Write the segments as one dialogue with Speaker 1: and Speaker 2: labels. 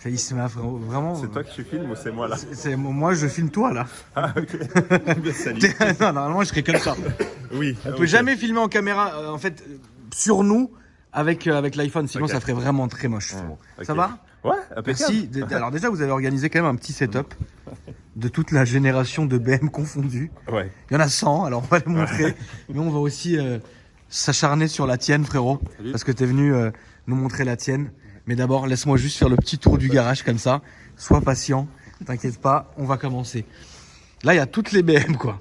Speaker 1: Il se met vraiment.
Speaker 2: C'est toi que tu filmes ou c'est moi là?
Speaker 1: Moi, je filme toi là.
Speaker 2: Ah ok. Salut.
Speaker 1: Non, normalement, je serais comme ça.
Speaker 2: Oui.
Speaker 1: On peut jamais filmer en caméra, en fait, sur nous avec l'iPhone, sinon
Speaker 2: Ok.
Speaker 1: ça ferait vraiment très moche.
Speaker 2: Ok.
Speaker 1: Ça va?
Speaker 2: Ouais, impeccable.
Speaker 1: Merci. Alors déjà, vous avez organisé quand même un petit setup de toute la génération de BM confondus.
Speaker 2: Ouais.
Speaker 1: Il y en a 100, alors on va les montrer. Mais on va aussi s'acharner sur la tienne, frérot.
Speaker 2: Salut.
Speaker 1: Parce que tu es venu nous montrer la tienne. Mais d'abord, laisse-moi juste faire le petit tour du garage comme ça. Sois patient, t'inquiète pas, on va commencer. Là, il y a toutes les BM, quoi.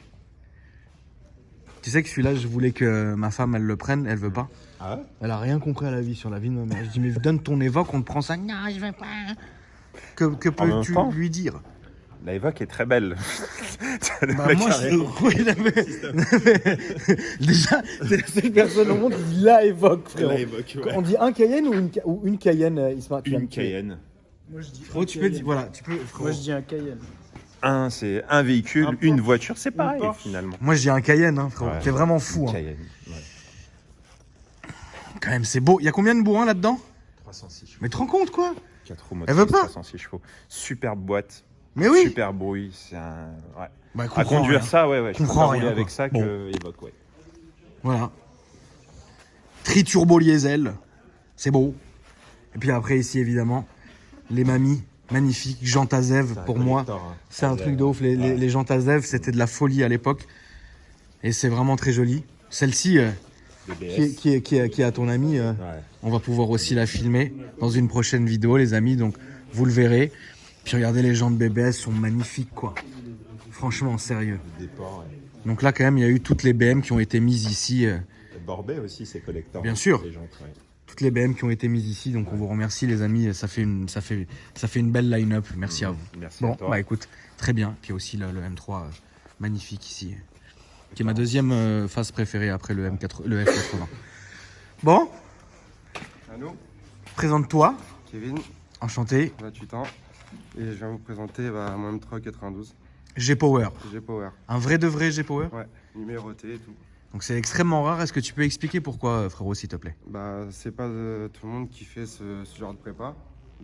Speaker 1: Tu sais que celui-là, je voulais que ma femme, elle le prenne, elle veut pas.
Speaker 2: Ah ouais?
Speaker 1: Elle a rien compris à la vie sur la vie de ma mère. Je dis, mais donne ton Évoque, on te prend ça. Non, je veux pas. Que
Speaker 2: même
Speaker 1: peux-tu
Speaker 2: temps,
Speaker 1: lui dire?
Speaker 2: La Evoque est très belle.
Speaker 1: Bah, moi, oui, déjà, t'es la seule personne au monde qui dit la Évoque, frérot.
Speaker 2: La Evoque, ouais.
Speaker 1: On dit un Cayenne ou une Cayenne, Isma? Tu vas
Speaker 2: Une
Speaker 1: me tuer.
Speaker 2: Cayenne.
Speaker 3: Moi je dis.
Speaker 1: Frérot, tu peux dire, voilà, tu peux. frérot.
Speaker 3: Moi je dis un Cayenne.
Speaker 2: C'est un véhicule,
Speaker 3: Un
Speaker 2: une
Speaker 3: Porsche.
Speaker 2: voiture, c'est pareil
Speaker 3: Porsche.
Speaker 2: finalement.
Speaker 1: Moi, je dis un Cayenne, hein, frérot.
Speaker 2: Ouais.
Speaker 1: T'es vraiment fou.
Speaker 2: Une
Speaker 1: Hein.
Speaker 2: Cayenne. Ouais.
Speaker 1: Quand même, c'est beau. Il y a combien de bourrins là-dedans?
Speaker 2: 306 chevaux.
Speaker 1: Mais te rends compte, quoi?
Speaker 2: 4 roues
Speaker 1: Elle veut
Speaker 2: motrices,
Speaker 1: pas
Speaker 2: 306 chevaux. Superbe boîte.
Speaker 1: Mais oui.
Speaker 2: Super bruit. C'est un. Ouais.
Speaker 1: Bah,
Speaker 2: À
Speaker 1: comprends
Speaker 2: conduire
Speaker 1: rien.
Speaker 2: ça, ouais. Je
Speaker 1: Comprends
Speaker 2: préfère rouler
Speaker 1: rien,
Speaker 2: avec
Speaker 1: quoi.
Speaker 2: ça
Speaker 1: Bon.
Speaker 2: que Evoque, ouais.
Speaker 1: Voilà. Triturbo diesel. C'est beau. Et puis après, ici, évidemment, les mamies. Magnifiques. Jantes Azev, pour moi. C'est un truc de ouf. Les jantes Azev, c'était de la folie à l'époque. Et c'est vraiment très joli. Celle-ci, qui est à ton ami,
Speaker 2: Ouais.
Speaker 1: on va pouvoir aussi la filmer dans une prochaine vidéo, les amis. Donc, vous le verrez. Puis regardez, les jantes BBS sont magnifiques, quoi. Franchement, sérieux.
Speaker 2: Déport, ouais.
Speaker 1: Donc là, quand même, il y a eu toutes les BM qui ont été mises ici.
Speaker 2: Borbet aussi, c'est collector.
Speaker 1: Bien sûr.
Speaker 2: Les jantes, ouais.
Speaker 1: Toutes les BM qui ont été mises ici. Donc, on vous remercie, les amis. Ça fait une belle line-up. Merci à vous.
Speaker 2: Merci
Speaker 1: Bon,
Speaker 2: à toi.
Speaker 1: bah écoute, très bien. Puis aussi le M3, magnifique ici. Qui est ma deuxième phase préférée après le F80. Bon,
Speaker 4: À nous,
Speaker 1: présente-toi.
Speaker 4: Kevin,
Speaker 1: Enchanté.
Speaker 4: 28 ans, et je viens vous présenter mon M3 92
Speaker 1: G-Power.
Speaker 4: G-Power.
Speaker 1: Un vrai de vrai G-Power.
Speaker 4: Ouais, numéroté et tout.
Speaker 1: Donc c'est extrêmement rare. Est-ce que tu peux expliquer pourquoi, frérot, s'il te plaît?
Speaker 4: Bah, c'est pas tout le monde qui fait ce genre de prépa.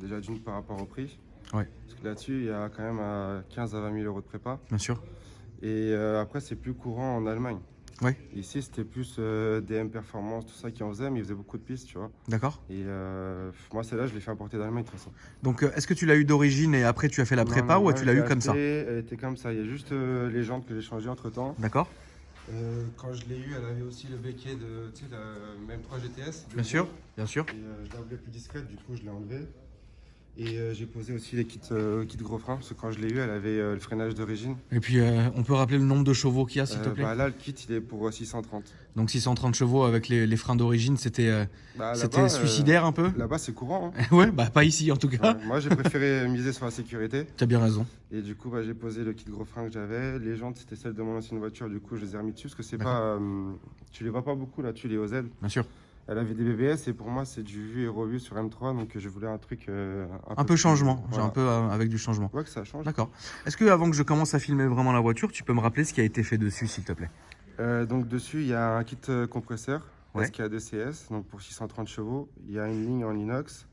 Speaker 4: Déjà d'une par rapport au prix.
Speaker 1: Ouais.
Speaker 4: Parce que là-dessus, il y a quand même 15 à 20 000 euros de prépa.
Speaker 1: Bien sûr.
Speaker 4: Et après, c'est plus courant en Allemagne.
Speaker 1: Ouais.
Speaker 4: Ici, c'était plus DM Performance, tout ça qui en faisait, mais ils faisaient beaucoup de pistes, tu vois.
Speaker 1: D'accord.
Speaker 4: Et moi, celle-là, je l'ai fait importer d'Allemagne de toute façon.
Speaker 1: Donc est-ce que tu l'as eu d'origine et après tu as fait la prépa ou
Speaker 4: moi,
Speaker 1: tu l'as
Speaker 4: je
Speaker 1: eu
Speaker 4: l'ai
Speaker 1: comme ça?
Speaker 4: acheté, elle était comme ça. Il y a juste les jantes que j'ai changées entre temps.
Speaker 1: D'accord.
Speaker 4: Quand je l'ai eu, elle avait aussi le béquet de la M3 GTS.
Speaker 1: Bien sûr. Bien sûr.
Speaker 4: Et je la voulais plus discrète, du coup je l'ai enlevée. Et j'ai posé aussi les kits gros freins, parce que quand je l'ai eu, elle avait le freinage d'origine.
Speaker 1: Et puis on peut rappeler le nombre de chevaux qu'il y a, s'il te plaît?
Speaker 4: Là, le kit, il est pour 630.
Speaker 1: Donc 630 chevaux avec les freins d'origine, c'était
Speaker 4: Là-bas,
Speaker 1: suicidaire un peu?
Speaker 4: Là-bas, c'est courant. Hein.
Speaker 1: Ouais, bah pas ici en tout cas.
Speaker 4: Ouais, moi, j'ai préféré miser sur la sécurité.
Speaker 1: Tu as bien raison.
Speaker 4: Et du coup, j'ai posé le kit gros frein que j'avais. Les jantes, c'était celles de mon ancienne voiture, du coup, je les ai remis dessus, parce que c'est
Speaker 1: D'accord.
Speaker 4: pas... tu les vois pas beaucoup, là, tu les OZ.
Speaker 1: Bien sûr.
Speaker 4: Elle avait des BBS et pour moi c'est du vu et revu sur M3 donc je voulais un truc
Speaker 1: Un peu changement,
Speaker 4: plus-
Speaker 1: j'ai un peu avec du changement.
Speaker 4: Ouais que ça change.
Speaker 1: D'accord. Est-ce que avant que je commence à filmer vraiment la voiture, tu peux me rappeler ce qui a été fait dessus, s'il te plaît?
Speaker 4: Donc dessus il y a un kit compresseur
Speaker 1: Ouais.
Speaker 4: SK2CS donc pour 630 chevaux. Il y a une ligne en inox.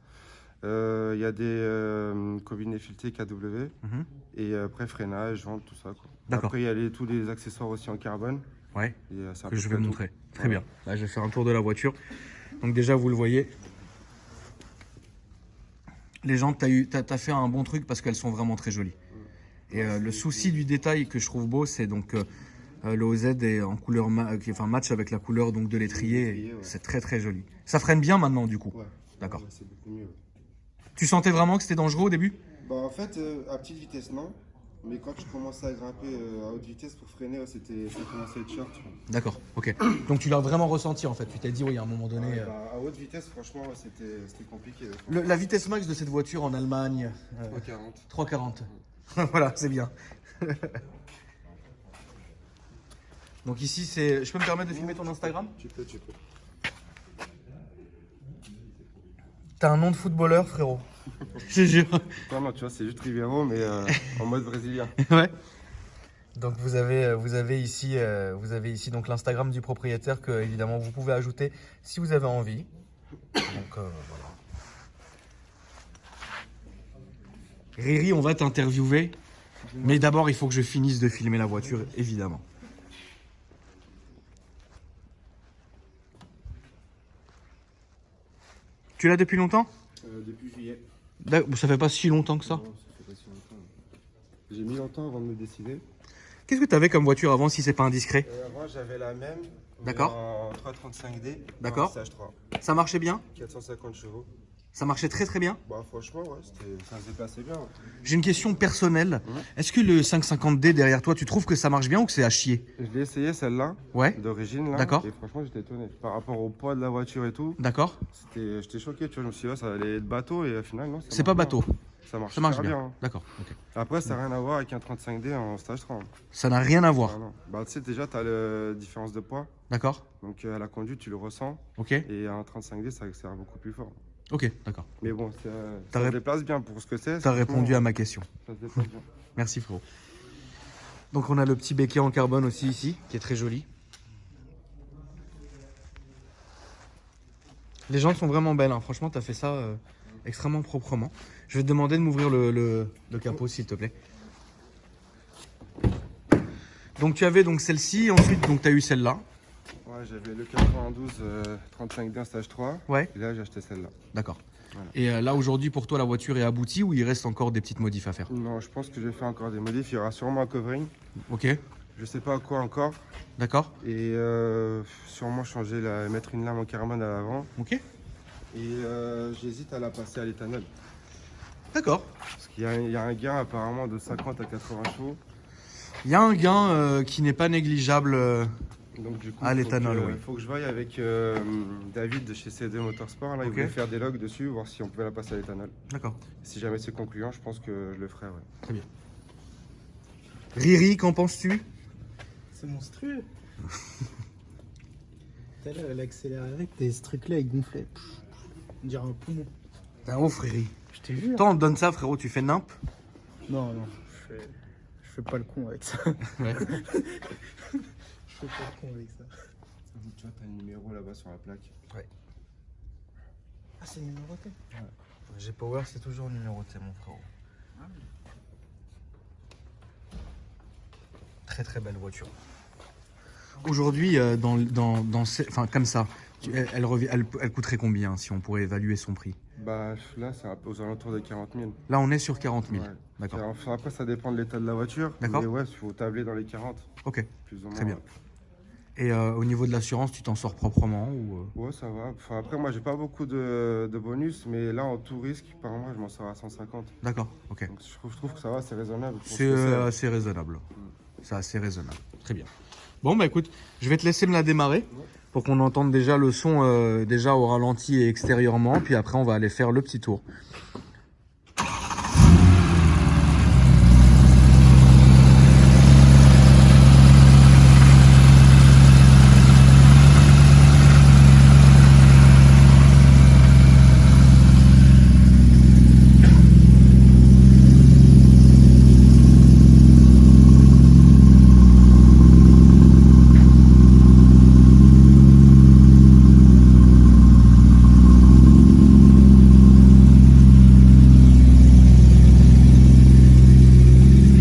Speaker 4: Il y a des combinés filetés KW
Speaker 1: Mhm.
Speaker 4: et après freinage, vente, tout ça quoi.
Speaker 1: D'accord.
Speaker 4: Après il y a tous les accessoires aussi en carbone.
Speaker 1: Ouais,
Speaker 4: Et, c'est à
Speaker 1: que
Speaker 4: peu
Speaker 1: je vais
Speaker 4: près tout.
Speaker 1: montrer. Très
Speaker 4: Voilà.
Speaker 1: bien. Là, je vais faire un tour de la voiture. Donc déjà, vous le voyez. Les jantes, t'as fait un bon truc parce qu'elles sont vraiment très jolies. Et le souci du détail que je trouve beau, c'est donc l'OZ est en couleur match avec la couleur donc de l'étrier.
Speaker 4: L'étrier, ouais.
Speaker 1: C'est très très joli. Ça freine bien maintenant du coup.
Speaker 4: Ouais.
Speaker 1: D'accord.
Speaker 4: Ouais, c'est beaucoup mieux. Ouais.
Speaker 1: Tu sentais vraiment que c'était dangereux au début?
Speaker 4: Bah en fait à petite vitesse non. Mais quand tu commençais à grimper à haute vitesse pour freiner, ça commençait à être short. Tu vois.
Speaker 1: D'accord, ok. Donc tu l'as vraiment ressenti en fait. Tu t'es dit, oui, à un moment donné.
Speaker 4: Ouais, à haute vitesse, franchement, c'était compliqué. Ouais.
Speaker 1: La vitesse max de cette voiture en Allemagne,
Speaker 4: 340.
Speaker 1: 3,40. Voilà, c'est bien. Donc ici, c'est. Je peux me permettre de filmer ton Instagram?
Speaker 4: Tu peux.
Speaker 1: T'as un nom de footballeur, frérot. Je te jure.
Speaker 4: Non, tu vois, c'est juste Rivero, mais en mode brésilien.
Speaker 1: Ouais. Donc vous avez ici donc l'Instagram du propriétaire que évidemment vous pouvez ajouter si vous avez envie. Donc voilà. Riri, on va t'interviewer. Mais d'abord, il faut que je finisse de filmer la voiture, évidemment. Tu l'as depuis longtemps?
Speaker 4: Depuis juillet.
Speaker 1: Ça fait pas si longtemps que ça.
Speaker 4: Non, ça fait pas si longtemps. J'ai mis longtemps avant de me décider.
Speaker 1: Qu'est-ce que tu avais comme voiture avant, si c'est pas indiscret?
Speaker 4: Avant, j'avais la même.
Speaker 1: D'accord.
Speaker 4: En 335D.
Speaker 1: D'accord.
Speaker 4: Stage 3.
Speaker 1: Ça marchait bien?
Speaker 4: 450 chevaux.
Speaker 1: Ça marchait très très bien?
Speaker 4: Bah, franchement, ouais, ça se déplaçait bien.
Speaker 1: J'ai une question personnelle. Est-ce que le 550D derrière toi, tu trouves que ça marche bien ou que c'est à chier?
Speaker 4: Je l'ai essayé celle-là.
Speaker 1: Ouais.
Speaker 4: D'origine là.
Speaker 1: D'accord.
Speaker 4: Et franchement, j'étais étonné. Par rapport au poids de la voiture et tout,
Speaker 1: D'accord.
Speaker 4: j'étais choqué. Tu vois, je me suis dit, ouais, ça allait être bateau et au final, non.
Speaker 1: C'est pas bateau.
Speaker 4: Ça marche,
Speaker 1: Ça marche
Speaker 4: super
Speaker 1: bien.
Speaker 4: hein.
Speaker 1: D'accord. Ok.
Speaker 4: Après, ça n'a rien à voir avec un 35D en stage 3.
Speaker 1: Ça n'a rien à voir.
Speaker 4: Ah, non. Bah, tu sais, déjà, tu as la différence de poids.
Speaker 1: D'accord.
Speaker 4: Donc, à la conduite, tu le ressens.
Speaker 1: Ok.
Speaker 4: Et un 35D, ça accélère beaucoup plus fort.
Speaker 1: Ok, d'accord.
Speaker 4: Mais bon, ça se déplace bien pour ce que c'est.
Speaker 1: T'as répondu à ma question.
Speaker 4: Ça se déplace bien.
Speaker 1: Merci frérot. Donc on a le petit béquet en carbone aussi ici, qui est très joli. Les jantes sont vraiment belles, hein. Franchement t'as fait ça extrêmement proprement. Je vais te demander de m'ouvrir le capot s'il te plaît. Donc tu avais donc celle-ci, ensuite donc tu as eu celle-là.
Speaker 4: Ouais, j'avais le 92 35D en stage 3.
Speaker 1: Ouais.
Speaker 4: Et là, j'ai acheté celle-là.
Speaker 1: D'accord.
Speaker 4: Voilà.
Speaker 1: Et là aujourd'hui pour toi la voiture est aboutie ou il reste encore des petites modifs à faire?
Speaker 4: Non, je pense que je vais faire encore des modifs. Il y aura sûrement un covering.
Speaker 1: Ok.
Speaker 4: Je sais pas à quoi encore.
Speaker 1: D'accord.
Speaker 4: Et sûrement mettre une lame en carbone à l'avant.
Speaker 1: Ok.
Speaker 4: Et j'hésite à la passer à l'éthanol.
Speaker 1: D'accord.
Speaker 4: Parce qu'il y a un gain apparemment de 50 à 80 chevaux.
Speaker 1: Il y a un gain qui n'est pas négligeable.
Speaker 4: Donc du coup,
Speaker 1: à l'éthanol, oui.
Speaker 4: Il faut que je vaille avec David de chez C2 Motorsport. Là, il
Speaker 1: Ok.
Speaker 4: voulait faire des logs dessus, voir si on pouvait la passer à l'éthanol.
Speaker 1: D'accord.
Speaker 4: Si jamais c'est concluant, je pense que je le ferai. Ouais.
Speaker 1: Très bien. Riri, qu'en penses-tu?
Speaker 3: C'est monstrueux. Tout à l'heure, elle accélère avec, ce truc-là, il gonflait. On dirait un poumon.
Speaker 1: T'es un ouf, Riri.
Speaker 3: Je te jure.
Speaker 1: Toi, on te donne ça, frérot, tu fais nimp.
Speaker 3: Non, je fais pas le con avec ça.
Speaker 1: Ouais.
Speaker 3: Je fais pas le con avec ça.
Speaker 4: Tu vois, tu as un numéro là-bas sur la plaque.
Speaker 3: Ah, c'est numéroté.
Speaker 1: G-Power, c'est toujours numéroté, mon frérot. Très très belle voiture. Aujourd'hui, enfin, comme ça, elle coûterait combien si on pourrait évaluer son prix?
Speaker 4: Bah là, c'est aux alentours de 40 000.
Speaker 1: Là, on est sur 40 000.
Speaker 4: Ouais.
Speaker 1: D'accord.
Speaker 4: Enfin, après, ça dépend de l'état de la voiture.
Speaker 1: D'accord.
Speaker 4: Mais ouais, il faut tabler dans les 40.
Speaker 1: Ok.
Speaker 4: Plus ou moins.
Speaker 1: Très bien.
Speaker 4: Ouais.
Speaker 1: Et au niveau de l'assurance, tu t'en sors proprement ou
Speaker 4: Ouais, ça va. Enfin, après, moi, j'ai pas beaucoup de bonus, mais là, en tout risque, par mois, je m'en sors à 150.
Speaker 1: D'accord, ok.
Speaker 4: Donc, je trouve que ça va, c'est raisonnable. pour ce
Speaker 1: C'est
Speaker 4: que c'est.
Speaker 1: assez raisonnable. C'est assez raisonnable. Très bien. Bon, bah écoute, je vais te laisser me la démarrer pour qu'on entende déjà le son déjà au ralenti et extérieurement. Puis après, on va aller faire le petit tour.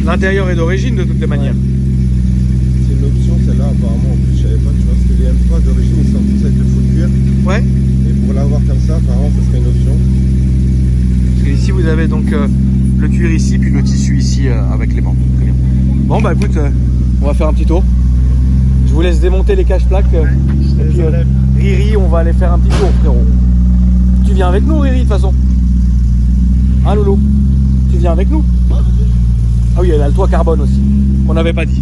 Speaker 1: L'intérieur est d'origine de toutes les manières.
Speaker 4: C'est une option, celle-là, apparemment. En plus, je savais pas, tu vois, parce que les M3 d'origine, ils sont tous avec le full cuir.
Speaker 1: Ouais.
Speaker 4: Et pour l'avoir comme ça, apparemment, ça serait une option.
Speaker 1: Parce que ici, vous avez donc le cuir ici, puis le tissu ici avec les bancs. Très bien. Bon, bah écoute, on va faire un petit tour. Je vous laisse démonter les cache-plaques. Et puis, Riri, on va aller faire un petit tour, frérot. Tu viens avec nous, Riri, de toute façon. Hein, Loulou? Tu viens avec nous? Ah oui, elle a le toit carbone aussi, qu'on n'avait pas dit.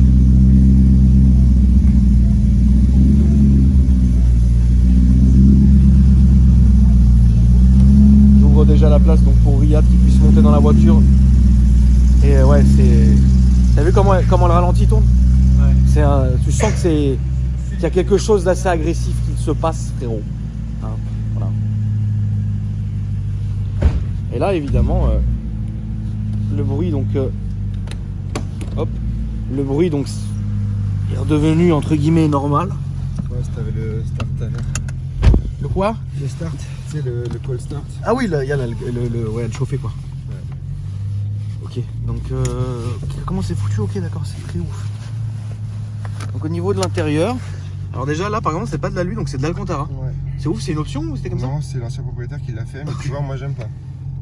Speaker 1: J'ouvre déjà la place donc pour Riyad qui puisse monter dans la voiture. Et ouais, c'est... T'as vu comment le ralenti tourne? Ouais. Tu sens que qu'il y a quelque chose d'assez agressif qui se passe, frérot. Hein, voilà. Et là, évidemment, le bruit donc... hop, le bruit donc est redevenu entre guillemets normal.
Speaker 4: Ouais, si t'avais le start à l'heure.
Speaker 1: Le quoi?
Speaker 4: Le start, tu sais, le call start.
Speaker 1: Ah oui, il y a le chauffer quoi.
Speaker 4: Ouais.
Speaker 1: Ok, donc comment c'est foutu? Ok, d'accord, c'est très ouf. Donc au niveau de l'intérieur, alors déjà là par exemple c'est pas de l'alu, donc c'est de l'Alcantara.
Speaker 4: Ouais.
Speaker 1: C'est ouf, c'est une option ou c'était comme ça?
Speaker 4: Non, c'est l'ancien propriétaire qui l'a fait, mais tu vois, moi j'aime pas.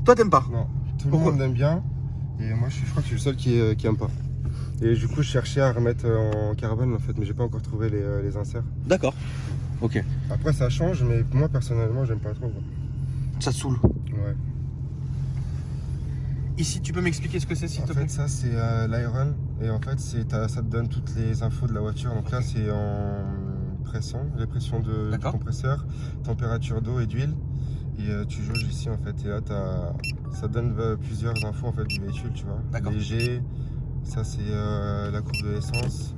Speaker 1: Toi t'aimes pas?
Speaker 4: Non, tout
Speaker 1: Pourquoi?
Speaker 4: le monde aime bien, et moi je crois que je suis le seul qui aime pas. Et du coup, je cherchais à remettre en carbone en fait, mais j'ai pas encore trouvé les inserts.
Speaker 1: D'accord. Ok.
Speaker 4: Après, ça change, mais moi personnellement, j'aime pas trop. Quoi.
Speaker 1: Ça te saoule.
Speaker 4: Ouais.
Speaker 1: Ici, tu peux m'expliquer ce que c'est s'il te
Speaker 4: En
Speaker 1: plaît?
Speaker 4: fait, ça c'est l'iron, et en fait, ça te donne toutes les infos de la voiture. Donc là, c'est en pression, les pressions du compresseur, température d'eau et d'huile. Et tu jauges ici en fait, et là, ça donne plusieurs infos en fait du véhicule, tu vois.
Speaker 1: D'accord.
Speaker 4: Léger. Ça c'est la courbe de l'essence,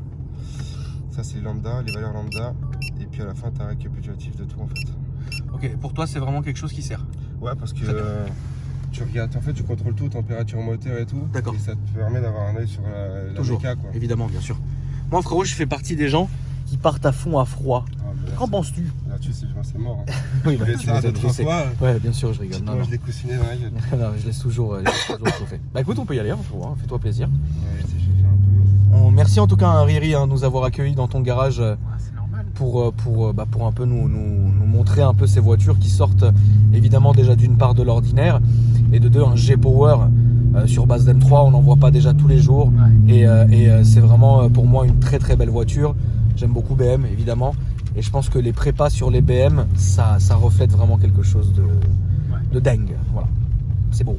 Speaker 4: ça c'est lambda, les valeurs lambda, et puis à la fin tu as un récapitulatif de tout en fait.
Speaker 1: Ok, pour toi c'est vraiment quelque chose qui sert?
Speaker 4: Ouais, parce que tu regardes, en fait tu contrôles tout, température moteur et tout,
Speaker 1: d'accord.
Speaker 4: Et ça te permet d'avoir un œil sur la
Speaker 1: toujours,
Speaker 4: méca, quoi.
Speaker 1: Évidemment, bien sûr. Moi frérot, je fais partie des gens qui partent à fond à froid. Qu'en penses-tu?
Speaker 4: Là-dessus c'est mort. Hein.
Speaker 1: Oui,
Speaker 4: bah, tu fais ça 2-3 fois.
Speaker 1: Ouais, bien sûr, je rigole.
Speaker 4: Moi je l'ai coussiné dans la gueule.
Speaker 1: Non, je laisse toujours chauffer. Bah écoute, on peut y aller, hein, fais-toi plaisir.
Speaker 4: Ouais, je sais chauffer un peu.
Speaker 1: Merci en tout cas à Riri de nous avoir accueillis dans ton garage pour un peu nous montrer un peu ces voitures qui sortent évidemment déjà d'une part de l'ordinaire et de deux un G-Power sur base d'M3, on n'en voit pas déjà tous les jours. Ouais. Et c'est vraiment pour moi une très très belle voiture. J'aime beaucoup BM évidemment. Et je pense que les prépas sur les BM, ça reflète vraiment quelque chose de dingue. Voilà. C'est beau.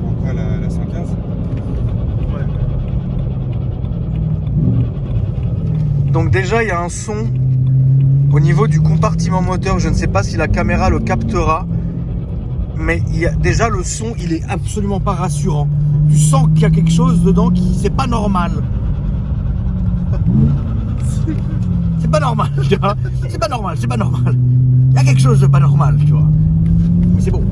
Speaker 4: Pourquoi la 115 ?
Speaker 3: Ouais.
Speaker 1: Donc déjà, il y a un son au niveau du compartiment moteur. Je ne sais pas si la caméra le captera, mais déjà le son, il est absolument pas rassurant. Tu sens qu'il y a quelque chose dedans qui c'est pas normal. C'est pas normal, tu vois. C'est pas normal. Il y a quelque chose de pas normal, tu vois. Mais c'est bon.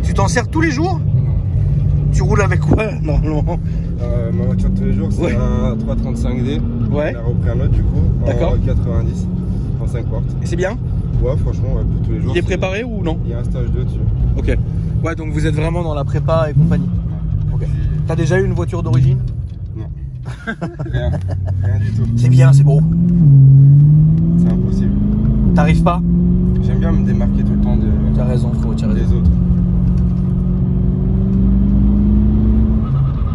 Speaker 1: Tu t'en sers tous les jours?
Speaker 4: Non.
Speaker 1: Tu roules avec quoi normalement?
Speaker 4: Ma voiture de tous les jours, c'est un 335D.
Speaker 1: Ouais.
Speaker 4: On a repris un autre du coup,
Speaker 1: d'accord.
Speaker 4: En 90, en 5 portes.
Speaker 1: Et c'est bien?
Speaker 4: Ouais, franchement, pour tous les jours.
Speaker 1: Il est préparé ou non?
Speaker 4: Il y a un stage 2 dessus.
Speaker 1: Ok. Ouais, donc vous êtes vraiment dans la prépa et compagnie. Ok. T'as déjà eu une voiture d'origine?
Speaker 4: Non. Rien du tout.
Speaker 1: C'est bien, c'est beau.
Speaker 4: C'est impossible.
Speaker 1: T'arrives pas?
Speaker 4: J'aime bien me démarquer tout le temps
Speaker 1: T'as raison, frérot, t'as raison.
Speaker 4: des autres.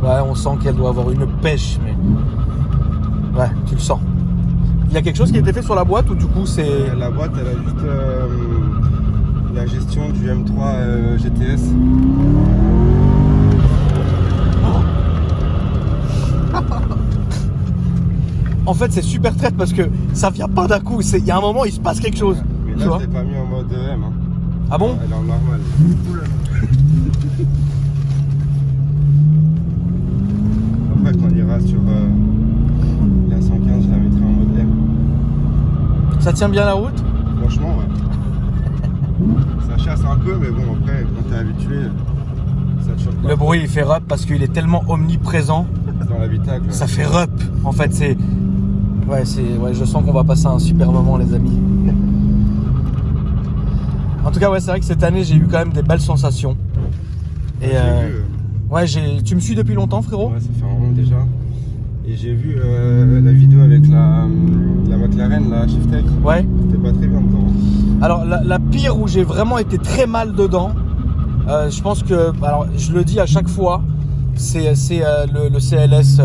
Speaker 1: Ouais, on sent qu'elle doit avoir une pêche, mais... Ouais, tu le sens. Il y a quelque chose qui a été fait sur la boîte ou du coup c'est...
Speaker 4: La boîte, elle a juste la gestion du M3 GTS.
Speaker 1: En fait, c'est super traite parce que ça vient pas d'un coup. Il y a un moment, il se passe quelque chose.
Speaker 4: Mais
Speaker 1: tu
Speaker 4: là,
Speaker 1: vois,
Speaker 4: je l'ai pas mis en mode M. Hein.
Speaker 1: Ah bon?
Speaker 4: Elle est en normal. Après, quand on ira sur la 115, je la mettrai en mode M.
Speaker 1: Ça tient bien la route?
Speaker 4: Franchement, ouais. Ça chasse un peu, mais bon, après, quand t'es habitué, ça te choque pas.
Speaker 1: Le bruit, il fait rep parce qu'il est tellement omniprésent.
Speaker 4: Dans l'habitacle.
Speaker 1: Ça fait rep. En fait, c'est... Ouais, je sens qu'on va passer un super moment, les amis. En tout cas, ouais, c'est vrai que cette année, j'ai eu quand même des belles sensations. Et ouais, tu me suis depuis longtemps, frérot?
Speaker 4: Ouais, ça fait un rond déjà. Et j'ai vu la vidéo avec la McLaren, la Shiftech.
Speaker 1: Ouais.
Speaker 4: C'était pas très bien dedans.
Speaker 1: Alors, la pire où j'ai vraiment été très mal dedans, je pense que... Alors, je le dis à chaque fois, c'est le CLS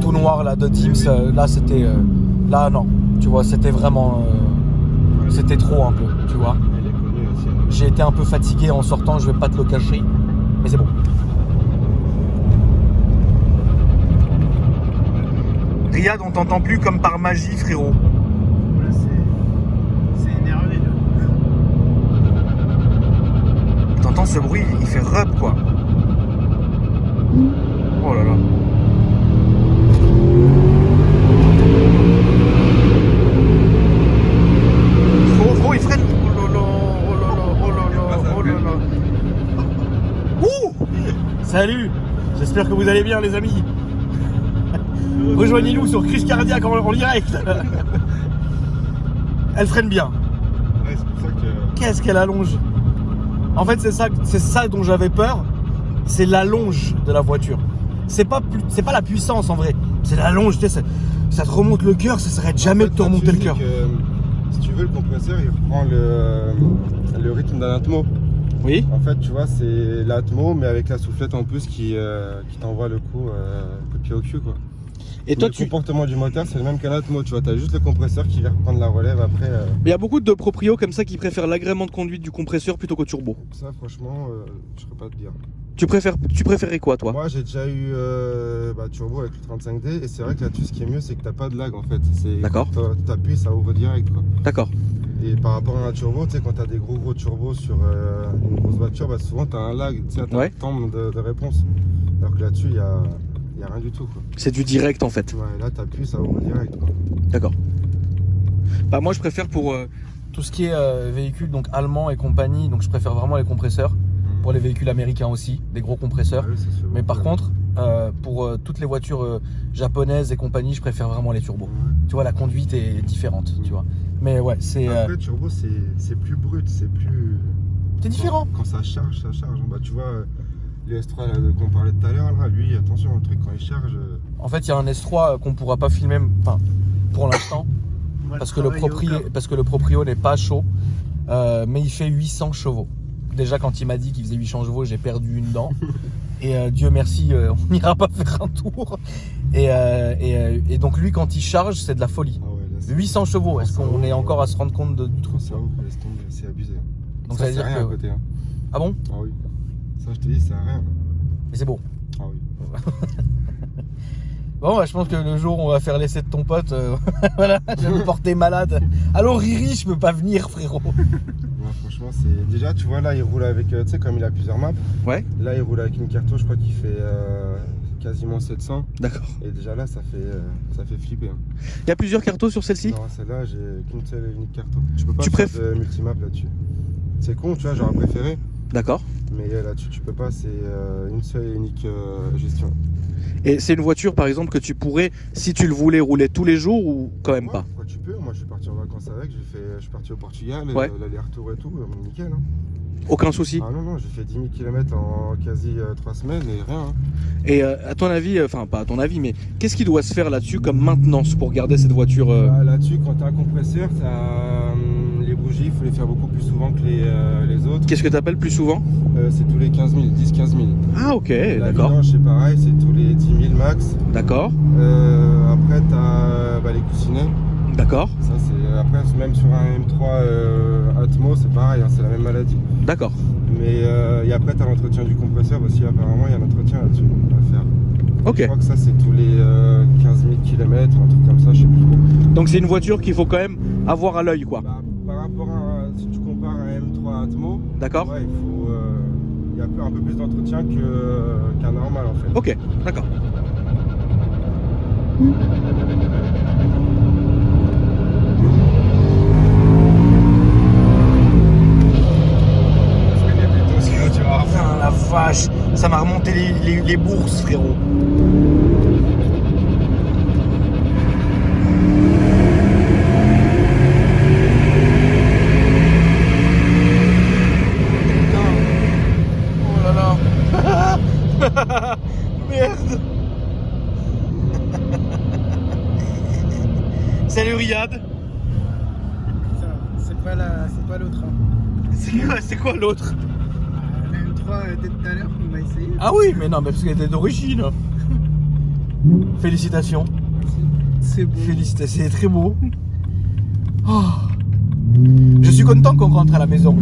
Speaker 1: tout noir là, de Teams. Oui. Là, c'était... là, non. Tu vois, c'était vraiment... c'était trop un peu, tu vois.
Speaker 4: Elle est connue aussi.
Speaker 1: J'ai été un peu fatigué en sortant, je vais pas te le cacher. Mais c'est bon. Riyad, on t'entend plus comme par magie, frérot.
Speaker 3: Là, c'est énervé.
Speaker 1: T'entends ce bruit, il fait rep quoi. Oh là là. Salut. J'espère que vous allez bien les amis. Rejoignez-nous sur Crise Cardiaque en direct. Elle freine bien.
Speaker 4: Ouais, c'est pour ça que...
Speaker 1: Qu'est-ce qu'elle allonge. En fait c'est ça dont j'avais peur. C'est l'allonge de la voiture. C'est pas la puissance en vrai. C'est l'allonge, tu sais, ça te remonte le cœur, ça s'arrête jamais de te remonter le cœur.
Speaker 4: Si tu veux, le compresseur il reprend le rythme d'un atmo.
Speaker 1: Oui.
Speaker 4: En fait, tu vois, c'est l'atmo, mais avec la soufflette en plus qui t'envoie le coup de pied au cul, quoi.
Speaker 1: Et toi,
Speaker 4: le comportement du moteur, c'est le même qu'un atmo, tu vois. T'as juste le compresseur qui vient reprendre la relève après.
Speaker 1: Mais il y a beaucoup de proprios comme ça qui préfèrent l'agrément de conduite du compresseur plutôt qu'au turbo.
Speaker 4: Ça, franchement, je ne saurais pas te dire.
Speaker 1: Tu préférais quoi, toi?
Speaker 4: Moi, j'ai déjà eu turbo avec le 35D, et c'est vrai que là-dessus, ce qui est mieux, c'est que t'as pas de lag en fait.
Speaker 1: D'accord.
Speaker 4: T'appuies, ça ouvre direct, quoi.
Speaker 1: D'accord.
Speaker 4: Et par rapport à un turbo, tu sais, quand tu as des gros turbos sur une grosse voiture, bah, souvent tu as un lag, tu sais, un temps de réponse. Alors que là-dessus, il n'y a rien du tout, quoi.
Speaker 1: C'est du direct en fait.
Speaker 4: Ouais, là tu appuies, ça ouvre direct, quoi.
Speaker 1: D'accord. Bah, moi je préfère pour tout ce qui est véhicules donc allemands et compagnie, donc je préfère vraiment les compresseurs. Pour les véhicules américains aussi, des gros compresseurs.
Speaker 4: Ah oui, c'est sûr.
Speaker 1: Mais par contre, pour toutes les voitures japonaises et compagnie, je préfère vraiment les turbos. Tu vois, la conduite est différente, tu vois. Mais ouais, c'est...
Speaker 4: Après, turbo, c'est plus brut, c'est plus...
Speaker 1: C'est différent.
Speaker 4: Quand ça charge, ça charge. Bah, tu vois, les S3 là, qu'on parlait tout à l'heure, là, lui, attention, le truc, quand il charge...
Speaker 1: En fait, il y a un S3 qu'on pourra pas filmer, enfin, pour l'instant, parce que le proprio n'est pas chaud, mais il fait 800 chevaux. Déjà, quand il m'a dit qu'il faisait 800 chevaux, j'ai perdu une dent. Et Dieu merci, on n'ira pas faire un tour. Et donc lui, quand il charge, c'est de la folie. Ah ouais, 800 chevaux, est-ce qu'on est encore à se rendre compte du truc?
Speaker 4: C'est abusé.
Speaker 1: Donc ça veut dire
Speaker 4: rien
Speaker 1: que...
Speaker 4: à côté. Hein.
Speaker 1: Ah bon?
Speaker 4: Ah oui. Ça, je te dis, c'est rien.
Speaker 1: Mais c'est beau.
Speaker 4: Ah oui.
Speaker 1: Bon, bah, je pense que le jour où on va faire l'essai de ton pote, voilà, je vais me porter malade. Allô Riri, je peux pas venir, frérot.
Speaker 4: Ouais, franchement, c'est... Déjà, tu vois, là, il roule avec... tu sais, comme il a plusieurs maps.
Speaker 1: Ouais.
Speaker 4: Là, il roule avec une carto, je crois qu'il fait quasiment 700.
Speaker 1: D'accord.
Speaker 4: Et déjà là, ça fait flipper. Hein.
Speaker 1: Il y a plusieurs cartos sur celle-ci?
Speaker 4: Non, celle-là, j'ai qu'une seule et unique carto. Tu peux pas faire de multimap là-dessus. C'est con, tu vois, j'aurais préféré.
Speaker 1: D'accord.
Speaker 4: Mais là-dessus, tu peux pas, c'est une seule et unique gestion.
Speaker 1: Et c'est une voiture, par exemple, que tu pourrais, si tu le voulais, rouler tous les jours ou quand même pas?
Speaker 4: Ouais, tu peux. Moi, je suis parti en vacances avec. Je suis parti au Portugal, l'aller-retour et tout. Nickel. Hein.
Speaker 1: Aucun souci?
Speaker 4: Ah non, j'ai fait 10 000 km en quasi 3 semaines et rien. Hein.
Speaker 1: Et à ton avis, enfin pas à ton avis, mais qu'est-ce qui doit se faire là-dessus comme maintenance pour garder cette voiture
Speaker 4: Là-dessus, quand tu as un compresseur, les bougies, il faut les faire beaucoup plus souvent que les autres.
Speaker 1: Qu'est-ce que tu appelles plus souvent?
Speaker 4: C'est tous les 15 000, 10-15 000.
Speaker 1: Ah ok,
Speaker 4: la
Speaker 1: d'accord.
Speaker 4: vidange, c'est pareil, c'est tous les 10 000 max.
Speaker 1: D'accord.
Speaker 4: Après, tu as les coussinets.
Speaker 1: D'accord.
Speaker 4: Ça, après, même sur un M3 Atmo, c'est pareil, hein, c'est la même maladie.
Speaker 1: D'accord.
Speaker 4: Mais et après, tu as l'entretien du compresseur aussi, apparemment, il y a un entretien là-dessus à faire.
Speaker 1: Ok.
Speaker 4: Je crois que ça, c'est tous les 15 000 km, un truc comme ça, je sais plus trop.
Speaker 1: Donc c'est une voiture qu'il faut quand même avoir à l'œil, quoi.
Speaker 4: Bah, par rapport à, si tu compares un M3 Atmo,
Speaker 1: d'accord.
Speaker 4: Ouais, il y a un peu plus d'entretien qu'un normal en fait.
Speaker 1: Ok, d'accord. Putain, la vache, ça m'a remonté les bourses, frérot. Oh là là. Merde. Salut Riyad.
Speaker 3: C'est pas l'autre. Hein.
Speaker 1: C'est quoi l'autre?
Speaker 3: La M3 dès tout à l'heure, on va essayer.
Speaker 1: Ah oui, mais non, mais parce qu'elle était d'origine. Félicitations.
Speaker 3: C'est beau.
Speaker 1: Félicitations, c'est très beau. Oh. Je suis content qu'on rentre à la maison.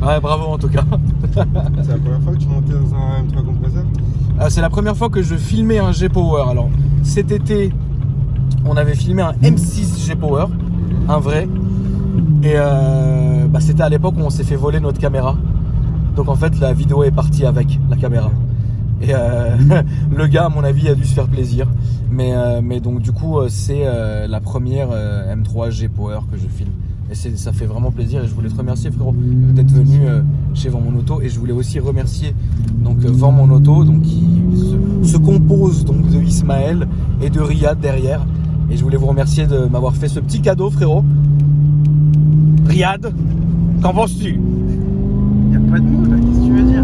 Speaker 1: Ouais, bravo en tout cas.
Speaker 4: C'est la première fois que tu montais dans un M3 compresseur?
Speaker 1: C'est la première fois que je filmais un G-Power. Alors cet été, on avait filmé un M6 G-Power, un vrai. Et c'était à l'époque où on s'est fait voler notre caméra. Donc en fait la vidéo est partie avec la caméra. Et le gars à mon avis a dû se faire plaisir. Mais donc du coup c'est la première M3 G-Power que je filme. Et ça fait vraiment plaisir et je voulais te remercier frérot d'être venu chez Vends Mon Auto. Et je voulais aussi remercier donc Vends Mon Auto, donc qui se compose donc de Ismaël et de Riyad derrière. Et je voulais vous remercier de m'avoir fait ce petit cadeau, frérot. Riyad, qu'en penses-tu?
Speaker 3: Y a pas de mots là, qu'est-ce que tu veux dire?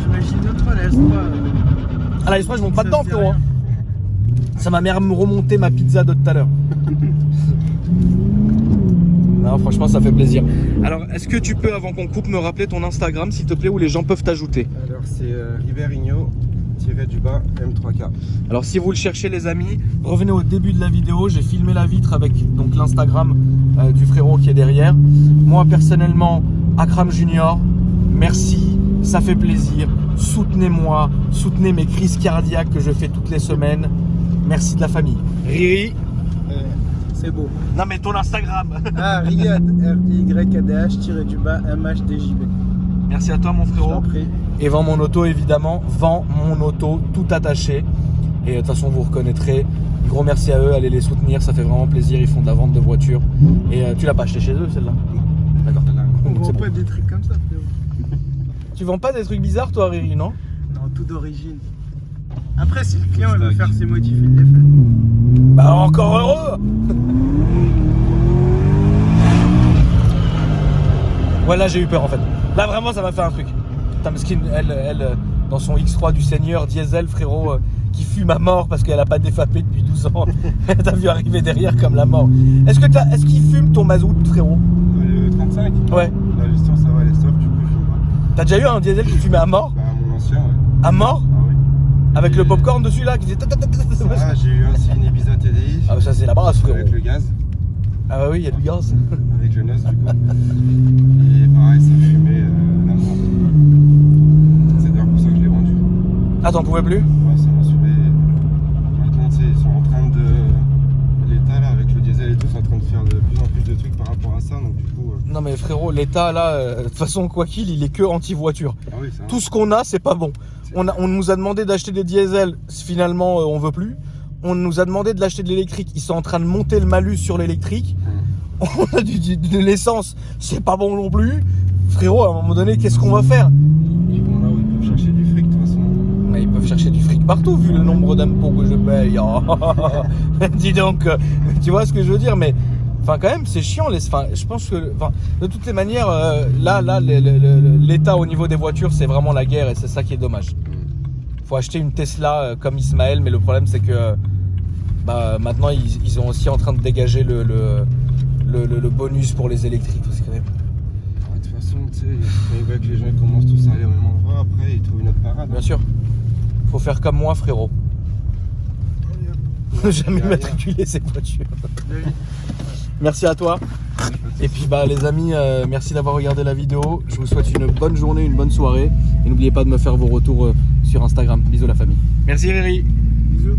Speaker 3: J'imagine notre la S3.
Speaker 1: Ah la S3, je monte pas
Speaker 3: Ça
Speaker 1: dedans,
Speaker 3: se dit
Speaker 1: frérot.
Speaker 3: rien.
Speaker 1: Ça m'a même remonté ma pizza de tout à l'heure. Non, franchement, ça fait plaisir. Alors, est-ce que tu peux, avant qu'on coupe, me rappeler ton Instagram, s'il te plaît, où les gens peuvent t'ajouter?
Speaker 4: Alors c'est Riverinho-du-bas M3K.
Speaker 1: Alors, si vous le cherchez, les amis, revenez au début de la vidéo. J'ai filmé la vitre avec donc l'Instagram du frérot qui est derrière. Moi, personnellement, Akram Junior, merci, ça fait plaisir. Soutenez-moi, soutenez mes crises cardiaques que je fais toutes les semaines. Merci de la famille. Riri.
Speaker 3: C'est beau.
Speaker 1: Non, mais ton Instagram.
Speaker 3: Ah, Riyad, RYADH-MHDJB.
Speaker 1: Merci à toi, mon
Speaker 3: Je
Speaker 1: frérot.
Speaker 3: t'en prie.
Speaker 1: Et Vends Mon Auto, évidemment. Vends Mon Auto, tout attaché. Et de toute façon, vous reconnaîtrez. Gros merci à eux, allez les soutenir, ça fait vraiment plaisir. Ils font de la vente de voitures. Et tu l'as pas acheté chez eux, celle-là? D'accord.
Speaker 3: On
Speaker 1: Donc,
Speaker 3: vend
Speaker 1: c'est
Speaker 3: pas
Speaker 1: bon.
Speaker 3: des trucs comme ça, frérot.
Speaker 1: Tu vends pas des trucs bizarres, toi, Riri, non?
Speaker 3: Non, tout d'origine. Après, si le client il veut faire ses modifs, il les fait.
Speaker 1: Bah, encore heureux. Ouais, là, j'ai eu peur, en fait. Là, vraiment, ça m'a fait un truc. Putain, parce qu'elle, dans son X3 du Seigneur, diesel, frérot, qui fume à mort parce qu'elle a pas défapé depuis 12 ans. T'as vu arriver derrière comme la mort. Est-ce qu'il fume ton mazout, frérot?
Speaker 4: Le 35.
Speaker 1: Ouais.
Speaker 4: La gestion ça va, elle est stop, du coup je fume pas.
Speaker 1: T'as déjà eu un diesel qui fumait à mort?
Speaker 4: Bah mon ancien, ouais.
Speaker 1: À mort?
Speaker 4: Ah oui.
Speaker 1: Avec le
Speaker 4: Et-
Speaker 1: popcorn dessus, là, qui faisait...
Speaker 4: Ah, j'ai eu aussi une Ibiza TDI.
Speaker 1: Ah, ça, c'est la base, frérot.
Speaker 4: Avec le gaz,
Speaker 1: Ah, bah oui, il y a du gaz.
Speaker 4: avec le NOS du coup. Et pareil, ça fumait la mort. C'est d'ailleurs pour ça que je l'ai vendu.
Speaker 1: Ah, t'en pouvais plus?
Speaker 4: Ouais, ça m'a saoulé. Maintenant, tu sais, ils sont en train de. L'État, là, avec le diesel et tout, sont en train de faire de plus en plus de trucs par rapport à ça. Donc, du coup.
Speaker 1: Non, mais frérot, l'État, là, de toute façon, quoi qu'il, il est que anti-voiture.
Speaker 4: Ah oui, ça va.
Speaker 1: Tout ce qu'on a, c'est pas bon. On nous a demandé d'acheter des diesels, finalement, on veut plus. On nous a demandé de l'acheter de l'électrique. Ils sont en train de monter le malus sur l'électrique. On a de l'essence, c'est pas bon non plus. Frérot, à un moment donné, qu'est-ce qu'on va faire?
Speaker 4: Ils vont là où ils peuvent chercher du fric, de toute façon.
Speaker 1: Mais ils peuvent chercher du fric partout, vu le nombre d'impôts que je paye. Dis donc, tu vois ce que je veux dire? Mais enfin, quand même, c'est chiant. Enfin, je pense que, enfin, de toutes les manières, là, l'État au niveau des voitures, c'est vraiment la guerre et c'est ça qui est dommage. Faut acheter une Tesla comme Ismaël, mais le problème c'est que maintenant ils sont aussi en train de dégager le bonus pour les électriques. C'est quand même...
Speaker 4: Ouais, de toute façon, tu sais, quand ils voient que les gens ils commencent tous à aller au même endroit, après ils trouvent une autre parade.
Speaker 1: Bien sûr, faut faire comme moi, frérot. Jamais matriculer ces voitures. Merci à toi. Et puis les amis, merci d'avoir regardé la vidéo. Je vous souhaite une bonne journée, une bonne soirée. Et n'oubliez pas de me faire vos retours sur Instagram. Bisous la famille. Merci Riri.
Speaker 3: Bisous.